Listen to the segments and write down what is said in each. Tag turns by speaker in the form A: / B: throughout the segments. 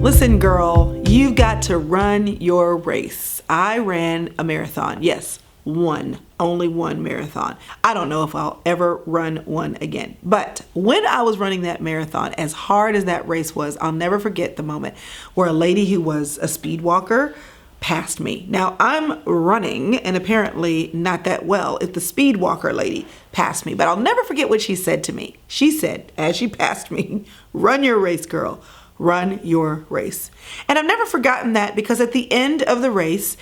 A: Listen, girl, you've got to run your race. I ran a marathon. Yes, only one marathon. I don't know if I'll ever run one again. But when I was running that marathon, as hard as that race was, I'll never forget the moment where a lady who was a speed walker passed me. Now I'm running and apparently not that well if the speed walker lady passed me, but I'll never forget what she said to me. She said, as she passed me, "Run your race, girl. Run your race." And I've never forgotten that, because at the end of the race,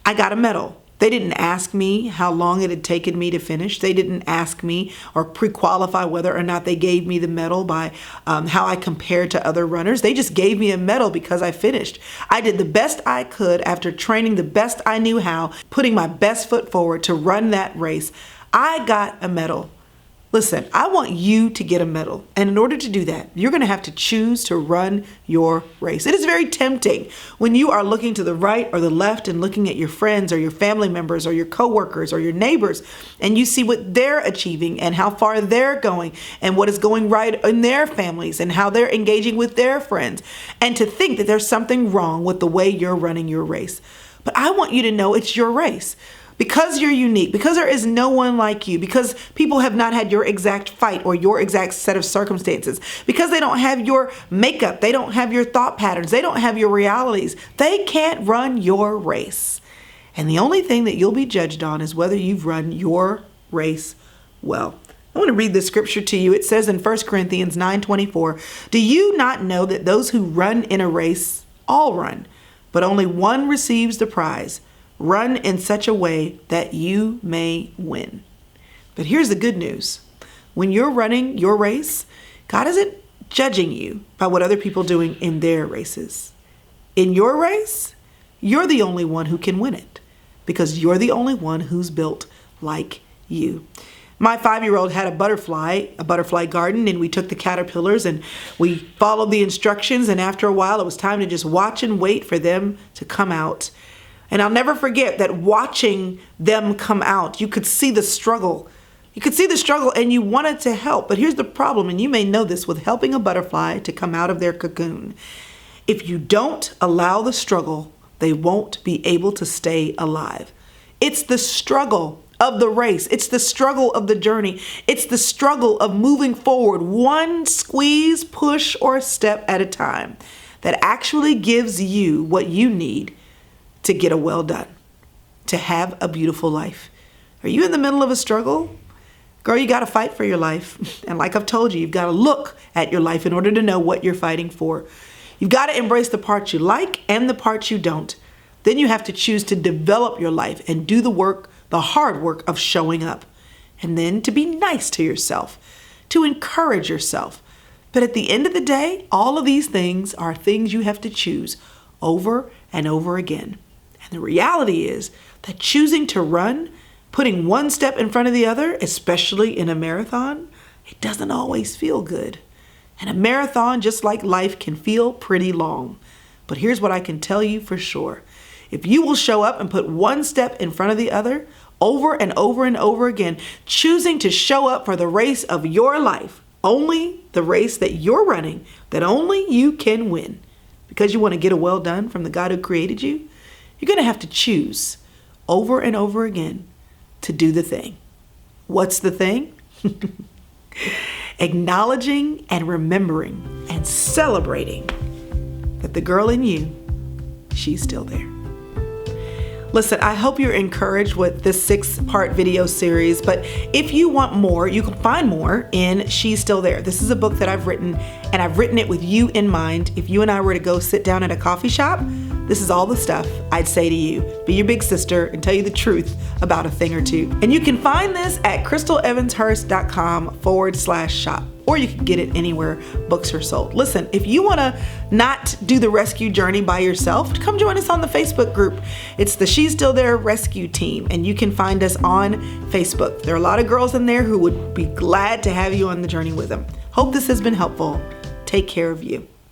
A: I got a medal. They didn't ask me how long it had taken me to finish. They didn't ask me or pre-qualify whether or not they gave me the medal by how I compared to other runners. They just gave me a medal because I finished. I did the best I could after training the best I knew how, putting my best foot forward to run that race. I got a medal. Listen, I want you to get a medal. And in order to do that, you're going to have to choose to run your race. It is very tempting when you are looking to the right or the left and looking at your friends or your family members or your coworkers or your neighbors, and you see what they're achieving and how far they're going and what is going right in their families and how they're engaging with their friends, and to think that there's something wrong with the way you're running your race. But I want you to know it's your race. Because you're unique, because there is no one like you, because people have not had your exact fight or your exact set of circumstances, because they don't have your makeup, they don't have your thought patterns, they don't have your realities, they can't run your race. And the only thing that you'll be judged on is whether you've run your race well. I want to read the scripture to you. It says in 1 Corinthians 9:24, "Do you not know that those who run in a race all run, but only one receives the prize? Run in such a way that you may win." But here's the good news. When you're running your race, God isn't judging you by what other people are doing in their races. In your race, you're the only one who can win it, because you're the only one who's built like you. My 5-year-old had a butterfly garden, and we took the caterpillars and we followed the instructions. And after a while, it was time to just watch and wait for them to come out. And I'll never forget that watching them come out, you could see the struggle. You could see the struggle and you wanted to help. But here's the problem, and you may know this with helping a butterfly to come out of their cocoon. If you don't allow the struggle, they won't be able to stay alive. It's the struggle of the race. It's the struggle of the journey. It's the struggle of moving forward, one squeeze, push, or step at a time, that actually gives you what you need to get a well done, to have a beautiful life. Are you in the middle of a struggle? Girl, you got to fight for your life. And like I've told you, you've got to look at your life in order to know what you're fighting for. You've got to embrace the parts you like and the parts you don't. Then you have to choose to develop your life and do the work, the hard work of showing up. And then to be nice to yourself, to encourage yourself. But at the end of the day, all of these things are things you have to choose over and over again. And the reality is that choosing to run, putting one step in front of the other, especially in a marathon, it doesn't always feel good. And a marathon, just like life, can feel pretty long. But here's what I can tell you for sure. If you will show up and put one step in front of the other, over and over and over again, choosing to show up for the race of your life, only the race that you're running, that only you can win, because you want to get a well done from the God who created you, you're going to have to choose over and over again to do the thing. What's the thing? Acknowledging and remembering and celebrating that the girl in you, she's still there. Listen, I hope you're encouraged with this 6-part video series, but if you want more, you can find more in She's Still There. This is a book that I've written, and I've written it with you in mind. If you and I were to go sit down at a coffee shop, this is all the stuff I'd say to you. Be your big sister and tell you the truth about a thing or two. And you can find this at crystalevanshurst.com/shop. Or you can get it anywhere books are sold. Listen, if you want to not do the rescue journey by yourself, come join us on the Facebook group. It's the She's Still There Rescue Team, and you can find us on Facebook. There are a lot of girls in there who would be glad to have you on the journey with them. Hope this has been helpful. Take care of you.